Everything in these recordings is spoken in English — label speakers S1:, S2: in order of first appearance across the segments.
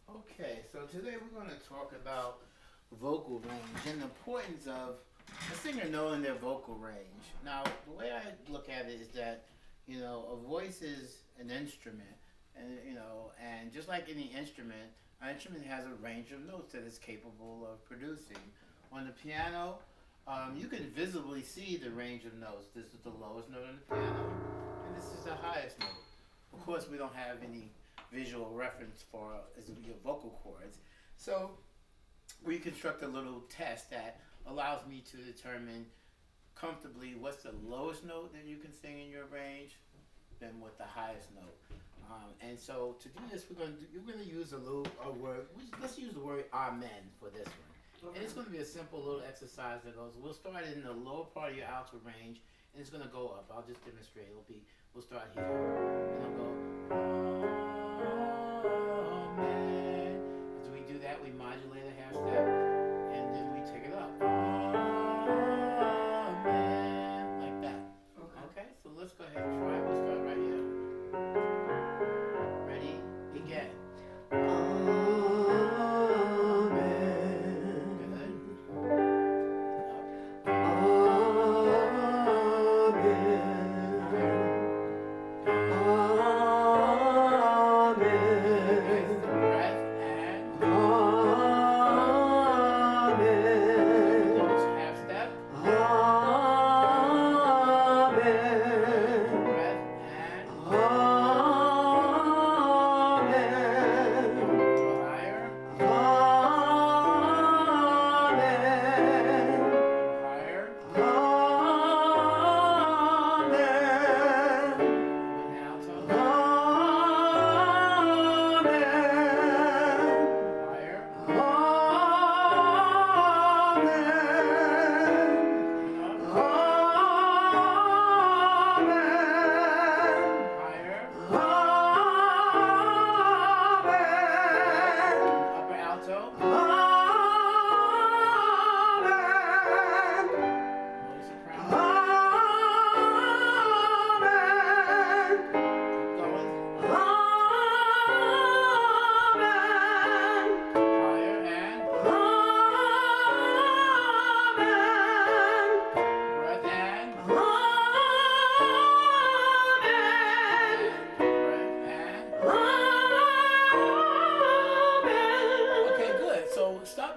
S1: Okay, so today we're going to talk about vocal range and the importance of a singer knowing their vocal range. Now, the way I look at it is that, a voice is an instrument, and just like any instrument, an instrument has a range of notes that it's capable of producing. On the piano, you can visibly see the range of notes. This is the lowest note on the piano, and this is the highest note. Of course, we don't have any visual reference for your vocal cords. So we construct a little test that allows me to determine comfortably what's the lowest note that you can sing in your range, then what the highest note. And so to do this, you're gonna use a word. Let's use the word amen for this one. And it's going to be a simple little exercise that goes. We'll start in the lower part of your alto range, and it's going to go up. I'll just demonstrate. We'll start here, and it'll go. Amen. As we do that, we modulate a half step, and then we take it up. Amen. Like that. Okay, so let's go ahead and try it. We'll start right here. Ready? Begin.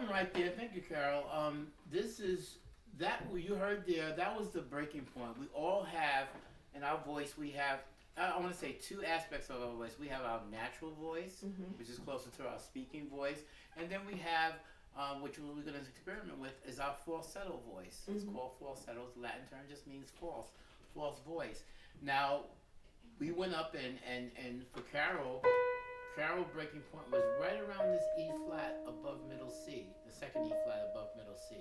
S1: Right there, thank you, Carol. This is that you heard there. That was the breaking point. We all have in our voice. We have. I want to say two aspects of our voice. We have our natural voice, which is closer to our speaking voice, and then we have, which we're going to experiment with, is our falsetto voice. It's called falsetto. It's a Latin term, just means false voice. Now, we went up and for Carol breaking point was right around this E flat above middle C, the second E flat above middle C.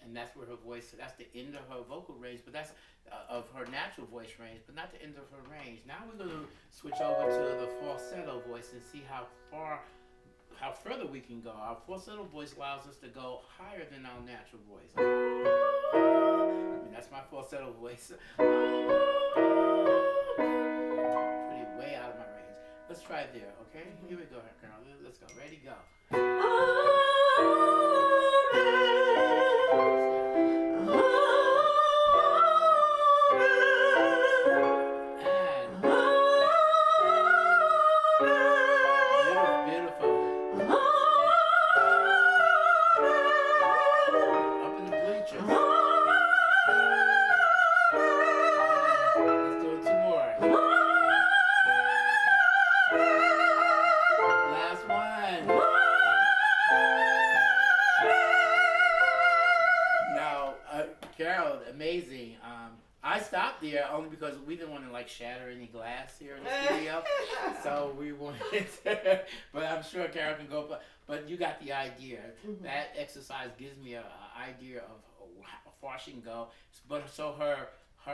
S1: And that's where her voice, that's the end of her vocal range, but that's of her natural voice range, but not the end of her range. Now we're going to switch over to the falsetto voice and see how further we can go. Our falsetto voice allows us to go higher than our natural voice. I mean, that's my falsetto voice. Pretty way out of my range. Let's try it there, okay? Here we go, Carol. Let's go. Ready, go. Carol, amazing. I stopped there only because we didn't want to shatter any glass here in the studio, so we wanted to, but I'm sure Carol can go. But you got the idea. That exercise gives me an idea of how far she can go. But so her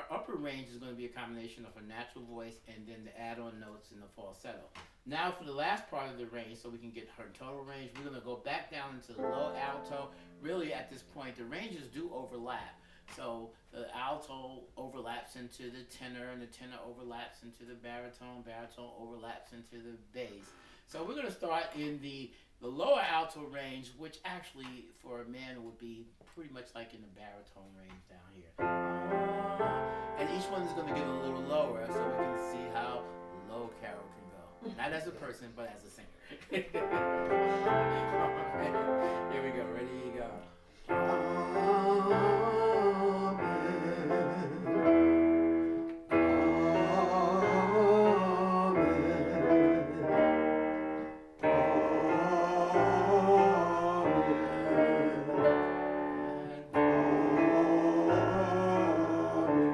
S1: upper range is going to be a combination of her natural voice and then the add-on notes in the falsetto. Now for the last part of the range, so we can get her total range, we're going to go back down into the low alto. Really, at this point, the ranges do overlap. So the alto overlaps into the tenor, and the tenor overlaps into the baritone. Baritone overlaps into the bass. So we're going to start in the lower alto range, which actually for a man would be pretty much like in the baritone range down here. And each one is going to get a little lower so we can see how low Carol can go. Not as a person, but as a singer. Okay. Here we go. Ready? Go.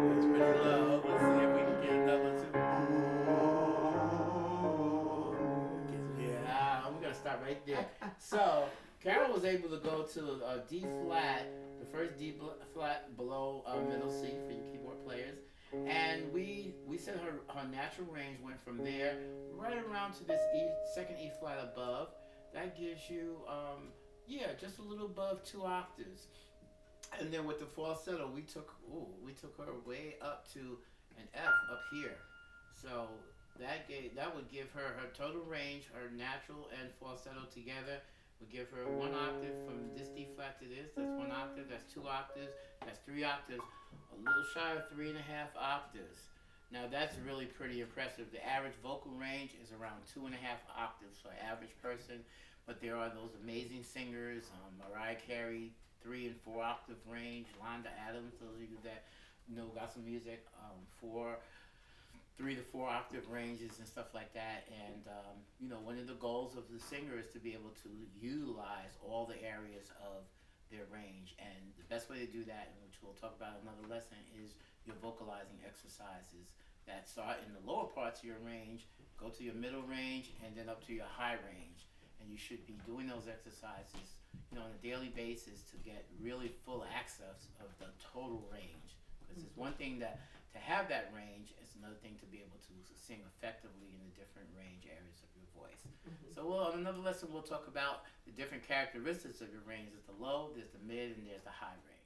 S1: That's pretty low. Let's see if we can get another two. Yeah, we're gonna stop right there. So Carol was able to go to a D flat, the first D flat below middle C for you keyboard players, and we said her natural range went from there right around to this second E flat above. That gives you yeah, just a little above 2 octaves. And then with the falsetto, we took her way up to an F up here. So that would give her her total range, her natural and falsetto together would give her 1 octave from this D flat to this. That's 1 octave. That's 2 octaves. That's 3 octaves. A little shy of 3.5 octaves. Now that's really pretty impressive. The average vocal range is around 2.5 octaves for an average person, but there are those amazing singers, Mariah Carey, 3 and 4 octave range. Londa Adams, those of you that know gospel music, 3 to 4 octave ranges and stuff like that. And one of the goals of the singer is to be able to utilize all the areas of their range. And the best way to do that, which we'll talk about in another lesson, is your vocalizing exercises that start in the lower parts of your range, go to your middle range, and then up to your high range. And you should be doing those exercises on a daily basis to get really full access of the total range. Because it's one thing to have that range, it's another thing to be able to sing effectively in the different range areas of your voice. So on another lesson we'll talk about the different characteristics of your range. There's the low, there's the mid, and there's the high range.